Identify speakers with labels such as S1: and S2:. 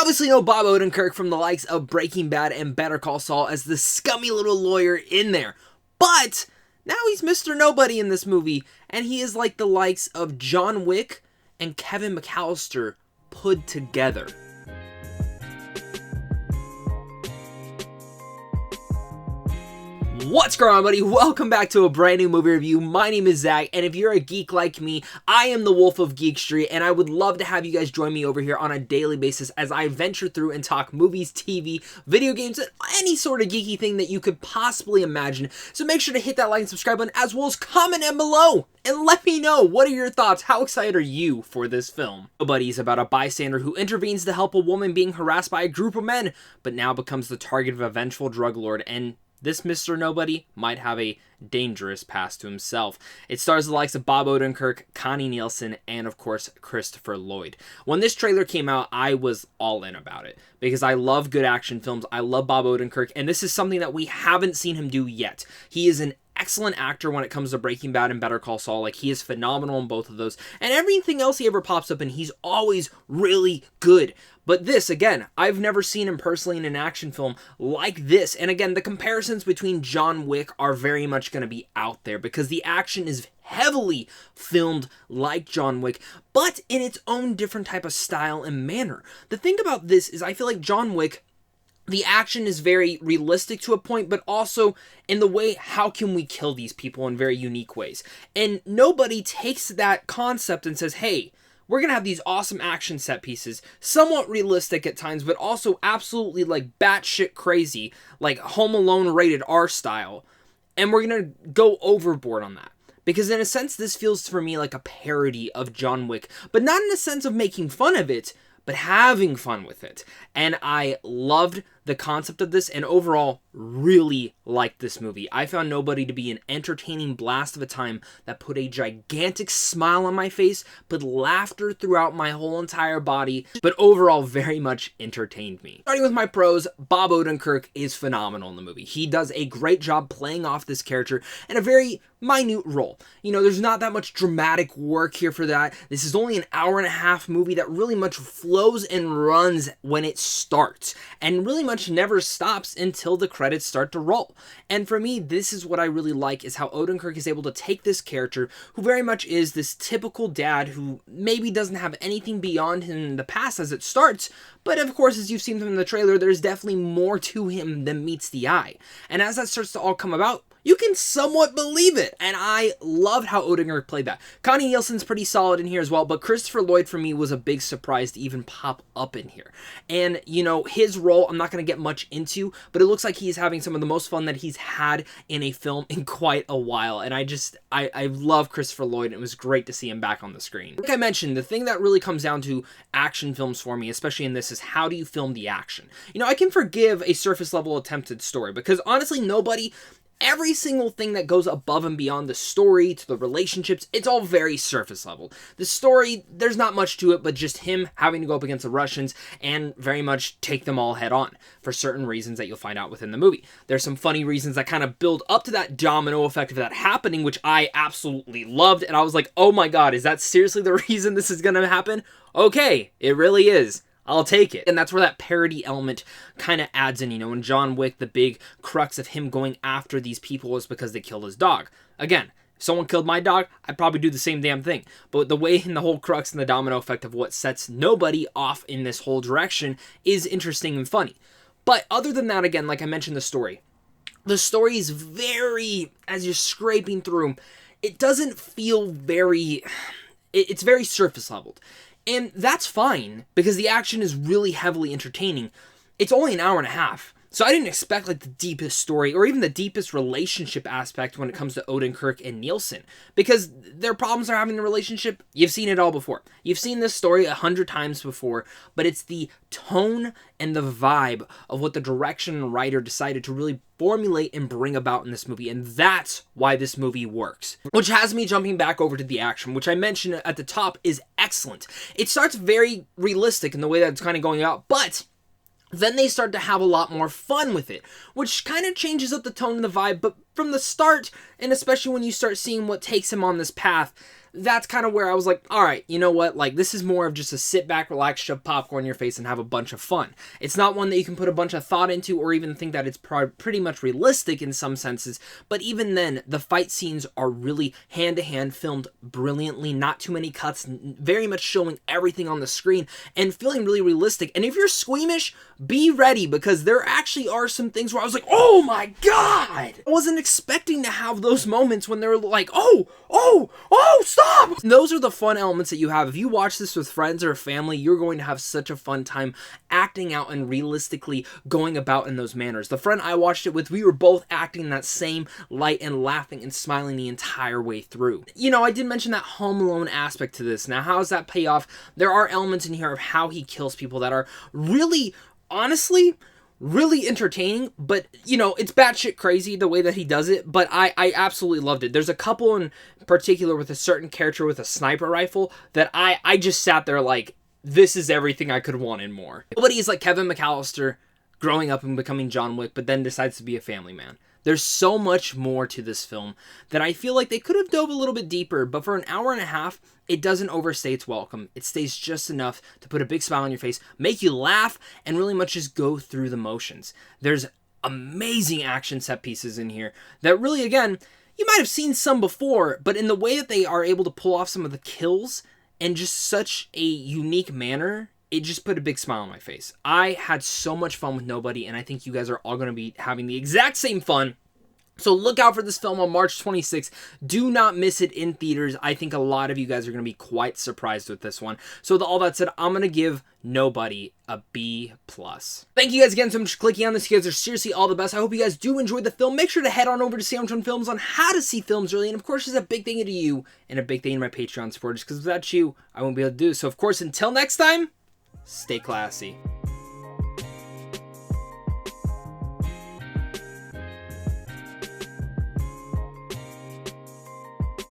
S1: obviously know Bob Odenkirk from the likes of Breaking Bad and Better Call Saul as the scummy little lawyer in there. But now he's Mr. Nobody in this movie, and he is like the likes of John Wick and Kevin McAllister put together. What's going on, buddy? Welcome back to a brand new movie review. My name is Zach, and if you're a geek like me, I am the Wolf of Geek Street, and I would love to have you guys join me over here on a daily basis as I venture through and talk movies, TV, video games, and any sort of geeky thing that you could possibly imagine. So make sure to hit that like and subscribe button, as well as comment down below and let me know, what are your thoughts? How excited are you for this film? NoBody is about a bystander who intervenes to help a woman being harassed by a group of men, but now becomes the target of a vengeful drug lord, and this Mr. Nobody might have a dangerous past to himself. It stars the likes of Bob Odenkirk, Connie Nielsen, and of course, Christopher Lloyd. When this trailer came out, I was all in about it because I love good action films. I love Bob Odenkirk, and this is something that we haven't seen him do yet. He is an excellent actor when it comes to Breaking Bad and Better Call Saul. Like, he is phenomenal in both of those, and everything else he ever pops up in, he's always really good. But this, again, I've never seen him personally in an action film like this. And again, the comparisons between John Wick are very much going to be out there because the action is heavily filmed like John Wick, but in its own different type of style and manner. The thing about this is I feel like John Wick, the action is very realistic to a point, but also in the way, how can we kill these people in very unique ways? And NoBody takes that concept and says, hey, we're going to have these awesome action set pieces, somewhat realistic at times, but also absolutely like batshit crazy, like Home Alone rated R style. And we're going to go overboard on that. Because in a sense, this feels for me like a parody of John Wick, but not in a sense of making fun of it, but having fun with it. And I loved the concept of this, and overall really liked this movie. I found NoBody to be an entertaining blast of a time that put a gigantic smile on my face, put laughter throughout my whole entire body, but overall very much entertained me. Starting with my pros, Bob Odenkirk is phenomenal in the movie. He does a great job playing off this character in a very minute role. You know, there's not that much dramatic work here for that. This is only an hour-and-a-half movie that really much flows and runs when it starts, and really much never stops until the credits start to roll. And for me, this is what I really like, is how Odenkirk is able to take this character, who very much is this typical dad who maybe doesn't have anything beyond him in the past as it starts, but of course, as you've seen from the trailer, there's definitely more to him than meets the eye. And as that starts to all come about, you can somewhat believe it, and I loved how Odenkirk played that. Connie Nielsen's pretty solid in here as well, but Christopher Lloyd for me was a big surprise to even pop up in here. And, you know, his role, I'm not going to get much into, but it looks like he's having some of the most fun that he's had in a film in quite a while, and I love Christopher Lloyd, and it was great to see him back on the screen. Like I mentioned, the thing that really comes down to action films for me, especially in this, is how do you film the action? You know, I can forgive a surface level attempted story, because honestly, every single thing that goes above and beyond the story to the relationships, it's all very surface level. The story, there's not much to it, but just him having to go up against the Russians and very much take them all head on for certain reasons that you'll find out within the movie. There's some funny reasons that kind of build up to that domino effect of that happening, which I absolutely loved. And I was like, oh my God, is that seriously the reason this is going to happen? Okay, it really is. I'll take it. And that's where that parody element kind of adds in, you know, in John Wick, the big crux of him going after these people was because they killed his dog. Again, if someone killed my dog, I'd probably do the same damn thing. But the way and the whole crux and the domino effect of what sets NoBody off in this whole direction is interesting and funny. But other than that, again, like I mentioned, the story is very, as you're scraping through, it doesn't feel very, it's very surface leveled. And that's fine, because the action is really heavily entertaining. It's only an hour and a half, so I didn't expect like the deepest story or even the deepest relationship aspect when it comes to Odenkirk and Nielsen, because their problems are having a relationship. You've seen it all before. You've seen this story 100 times before, but it's the tone and the vibe of what the direction and writer decided to really formulate and bring about in this movie, and that's why this movie works. Which has me jumping back over to the action, which I mentioned at the top is excellent. It starts very realistic in the way that it's kind of going out, but then they start to have a lot more fun with it, which kind of changes up the tone and the vibe. But from the start, and especially when you start seeing what takes him on this path, that's kind of where I was like, all right, you know what? Like, this is more of just a sit back, relax, shove popcorn in your face, and have a bunch of fun. It's not one that you can put a bunch of thought into or even think that it's pretty much realistic in some senses. But even then, the fight scenes are really hand-to-hand, filmed brilliantly, not too many cuts, very much showing everything on the screen, and feeling really realistic. And if you're squeamish, be ready, because there actually are some things where I was like, oh my god! I wasn't expecting to have those moments when they're like, oh, stop! Those are the fun elements that you have. If you watch this with friends or family, you're going to have such a fun time acting out and realistically going about in those manners. The friend I watched it with, we were both acting that same light and laughing and smiling the entire way through. You know, I did mention that Home Alone aspect to this. Now, how does that pay off? There are elements in here of how he kills people that are really, honestly, really entertaining, but, you know, it's batshit crazy the way that he does it, but I absolutely loved it. There's a couple in particular with a certain character with a sniper rifle that I just sat there like, this is everything I could want and more. Nobody is like Kevin McAllister growing up and becoming John Wick, but then decides to be a family man. There's so much more to this film that I feel like they could have dove a little bit deeper, but for an hour and a half, it doesn't overstay its welcome. It stays just enough to put a big smile on your face, make you laugh, and really much just go through the motions. There's amazing action set pieces in here that really, again, you might have seen some before, but in the way that they are able to pull off some of the kills in just such a unique manner, it just put a big smile on my face. I had so much fun with NoBody, and I think you guys are all going to be having the exact same fun. So look out for this film on March 26th. Do not miss it in theaters. I think a lot of you guys are going to be quite surprised with this one. So with all that said, I'm going to give NoBody a B+. Thank you guys again so much for clicking on this. You guys are seriously all the best. I hope you guys do enjoy the film. Make sure to head on over to Sandwich on Films on how to see films early. And of course, there's a big thank you to you and a big thank you to my Patreon supporters, because without you, I won't be able to do. So of course, until next time, stay classy.